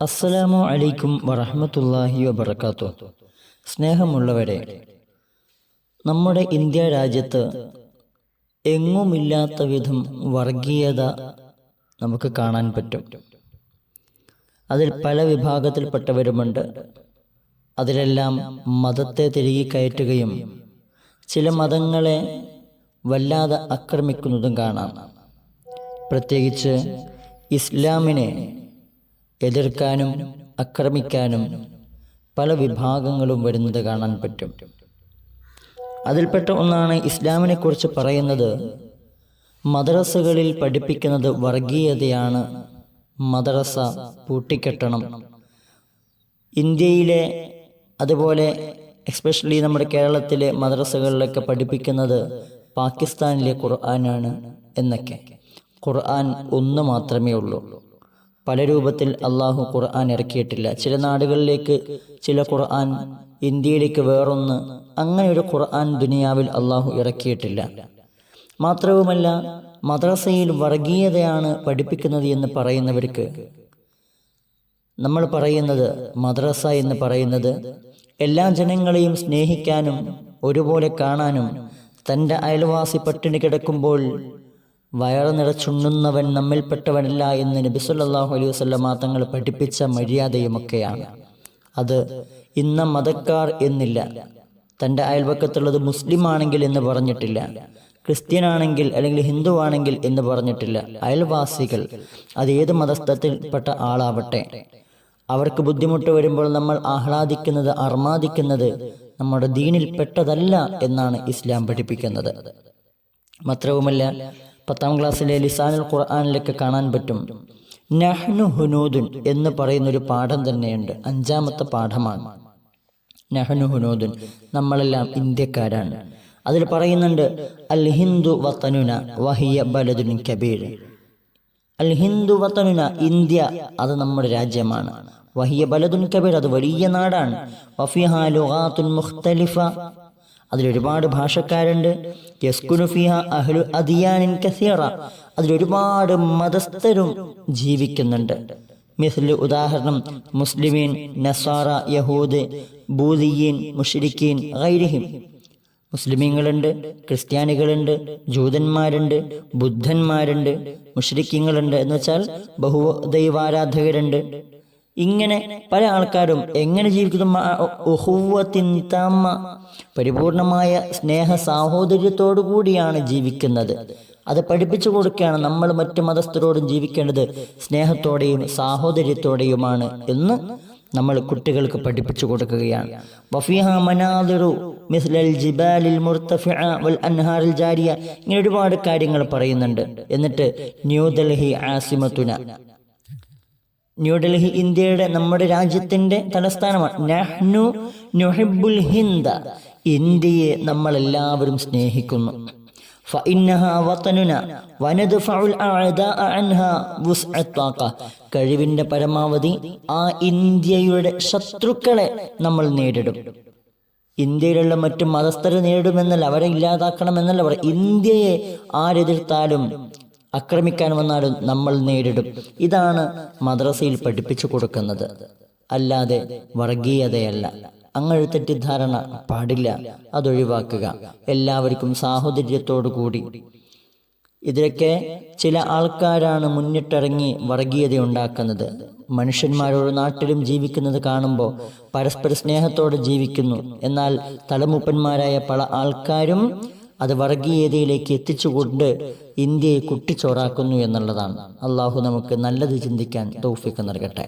അസ്സലാമു അലൈക്കും വറഹ്മത്തുള്ളാഹി വബറകാതുഹു. സ്നേഹമുള്ളവരെ, നമ്മുടെ ഇന്ത്യ രാജ്യത്ത് എങ്ങുമില്ലാത്ത വിധം വർഗീയത നമുക്ക് കാണാൻ പറ്റും. അതിൽ പല വിഭാഗത്തിൽപ്പെട്ടവരുമുണ്ട്. അതിലെല്ലാം മതത്തെ തിരികെ കയറ്റുകയും ചില മതങ്ങളെ വല്ലാതെ ആക്രമിക്കുന്നതും കാണാം. പ്രത്യേകിച്ച് ഇസ്ലാമിനെ എതിർക്കാനും ആക്രമിക്കാനും പല വിഭാഗങ്ങളും വരുന്നത് കാണാൻ പറ്റും. അതിൽപ്പെട്ട ഒന്നാണ് ഇസ്ലാമിനെ കുറിച്ച് പറയുന്നത്, മദ്രസകളിൽ പഠിപ്പിക്കുന്നത് വർഗീയതയാണ്, മദ്രസ പൂട്ടിക്കെട്ടണം. ഇന്ത്യയിലെ അതുപോലെ എസ്പെഷ്യലി നമ്മുടെ കേരളത്തിലെ മദ്രസകളിലൊക്കെ പഠിപ്പിക്കുന്നത് പാകിസ്ഥാനിലെ ഖുർആനാണ് എന്നൊക്കെ. ഖുർആൻ ഒന്ന് മാത്രമേ ഉള്ളൂ. പല രൂപത്തിൽ അള്ളാഹു ഖുർആൻ ഇറക്കിയിട്ടില്ല. ചില നാടുകളിലേക്ക് ചില ഖുർആൻ, ഇന്ത്യയിലേക്ക് വേറൊന്ന്, അങ്ങനെ ഒരു ഖുർആൻ ദുനിയാവിൽ അള്ളാഹു ഇറക്കിയിട്ടില്ല. മാത്രവുമല്ല, മദ്രസയിൽ വർഗീയതയാണ് പഠിപ്പിക്കുന്നത് എന്ന് പറയുന്നവർക്ക് നമ്മൾ പറയുന്നത്, മദ്രസ എന്ന് പറയുന്നത് എല്ലാ ജനങ്ങളെയും സ്നേഹിക്കാനും ഒരുപോലെ കാണാനും തൻ്റെ അയൽവാസി പട്ടിണി കിടക്കുമ്പോൾ വയറ് നിറച്ചുണ്ണുന്നവൻ നമ്മിൽപ്പെട്ടവനല്ല എന്ന് നബി സല്ലല്ലാഹു അലൈഹി വസല്ലം തങ്ങൾ പഠിപ്പിച്ച മര്യാദയുമൊക്കെയാണ്. അത് ഇന്ന മതക്കാർ എന്നില്ല. തൻ്റെ അയൽപക്കത്തുള്ളത് മുസ്ലിം ആണെങ്കിൽ എന്ന് പറഞ്ഞിട്ടില്ല, ക്രിസ്ത്യനാണെങ്കിൽ അല്ലെങ്കിൽ ഹിന്ദു ആണെങ്കിൽ എന്ന് പറഞ്ഞിട്ടില്ല. അയൽവാസികൾ, അത് ഏത് മതസ്ഥത്തിൽപ്പെട്ട ആളാവട്ടെ, അവർക്ക് ബുദ്ധിമുട്ട് വരുമ്പോൾ നമ്മൾ ആഹ്ലാദിക്കുന്നത്, അർമാദിക്കുന്നത് നമ്മുടെ ദീനിൽ പെട്ടതല്ല എന്നാണ് ഇസ്ലാം പഠിപ്പിക്കുന്നത്. മാത്രവുമല്ല, 10ാം ക്ലാസ്സിലെ ലിസാനുൽ ഖുർആനിലൊക്കെ കാണാൻ പറ്റും, നഹ്നു ഹുനൂദുൻ എന്ന് പറയുന്നൊരു പാഠം തന്നെയുണ്ട്. 5ാമത്തെ പാഠമാണ് നഹ്നു ഹുനൂദുൻ, നമ്മളെല്ലാം ഇന്ത്യക്കാരാണ്. അതിൽ പറയുന്നുണ്ട്, അൽ ഹിന്ദു വതനുന വഹിയ ബലദുൻ കബീർ. അൽ ഹിന്ദു വതനുന, ഇന്ത്യ അത് നമ്മുടെ രാജ്യമാണ്. വഹിയ ബലദുൻ കബീർ, അത് വലിയ നാടാണ്. വഫിഹാ ലുഗാത്തുൻ മുഖ്തലിഫ, അതിലൊരുപാട് ഭാഷക്കാരുണ്ട്. യസ്കുനു ഫിഹ അഹ്ലു അദിയാനിൻ കസീറ, അതിലൊരുപാട് മതസ്ഥരും ജീവിക്കുന്നുണ്ട്. മിസ്ലു, ഉദാഹരണം, മുസ്ലിമീൻ, നസാറ, യഹൂദ്, ബൂദിയീൻ, മുശ്രിക്കീൻ, ഗൈരിഹിം. മുസ്ലിമീങ്ങളുണ്ട്, ക്രിസ്ത്യാനികളുണ്ട്, ജൂതന്മാരുണ്ട്, ബുദ്ധന്മാരുണ്ട്, മുശ്രിക്കീങ്ങളുണ്ട്, എന്ന് വെച്ചാൽ ബഹുദൈവാരാധകരുണ്ട്. ഇങ്ങനെ പല ആൾക്കാരും എങ്ങനെ ജീവിക്കുന്നു? പരിപൂർണമായ സ്നേഹ സാഹോദര്യത്തോടു കൂടിയാണ് ജീവിക്കുന്നത്. അത് പഠിപ്പിച്ചു കൊടുക്കുകയാണ്. നമ്മൾ മറ്റു മതസ്ഥരോടും ജീവിക്കേണ്ടത് സ്നേഹത്തോടെയും സാഹോദര്യത്തോടെയുമാണ് എന്ന് നമ്മൾ കുട്ടികൾക്ക് പഠിപ്പിച്ചു കൊടുക്കുകയാണ്. വഫീഹാ മനാദിറു മിസ്ലൽ ജിബാലിൽ മുർതഫിഅ വൽ അൻഹാറിൽ ജാരിയ, ഇങ്ങനെ ഒരുപാട് കാര്യങ്ങൾ പറയുന്നുണ്ട്. എന്നിട്ട് ന്യൂഡൽഹി ആസിമത്തുന, ന്യൂഡൽഹി ഇന്ത്യയുടെ, നമ്മുടെ രാജ്യത്തിന്റെ തലസ്ഥാനമാണ്. നഹ്നു നുഹിബ്ബുൽ ഹിന്ദ, ഇന്ത്യയെ നമ്മളെല്ലാവരും സ്നേഹിക്കുന്നു. ഫഇന്നഹാ വതനുന വനദ്ഫഉൽ അഅദാഅ അൻഹാ വുസ്അ ത്വാഖ, കഴിവിന്റെ പരമാവധി ആ ഇന്ത്യയുടെ ശത്രുക്കളെ നമ്മൾ നേരിടും. ഇന്ത്യയിലുള്ള മറ്റു മതസ്ഥരെ നേരിടുമെന്നല്ല, അവരെ ഇല്ലാതാക്കണമെന്നല്ല പറയും. ഇന്ത്യയെ ആരെതിർത്താലും ആക്രമിക്കാൻ വന്നാലും നമ്മൾ നേരിടും. ഇതാണ് മദ്രസയിൽ പഠിപ്പിച്ചു കൊടുക്കുന്നത്, അല്ലാതെ വർഗീയതയല്ല. അങ്ങനെ തെറ്റിദ്ധാരണ പാടില്ല, അതൊഴിവാക്കുക. എല്ലാവർക്കും സാഹോദര്യത്തോടു കൂടി. ഇതിലൊക്കെ ചില ആൾക്കാരാണ് മുന്നിട്ടിറങ്ങി വർഗീയത ഉണ്ടാക്കുന്നത്. മനുഷ്യന്മാരോട് നാട്ടിലും ജീവിക്കുന്നത് കാണുമ്പോൾ പരസ്പര സ്നേഹത്തോടെ ജീവിക്കുന്നു. എന്നാൽ തലമുപ്പന്മാരായ പല ആൾക്കാരും അത് വർഗീയതയിലേക്ക് എത്തിച്ചുകൊണ്ട് ഇന്ത്യയെ കുട്ടിച്ചോറാക്കുന്നു എന്നുള്ളതാണ്. അള്ളാഹു നമുക്ക് നല്ലത് ചിന്തിക്കാൻ തൗഫീഖ് നൽകട്ടെ.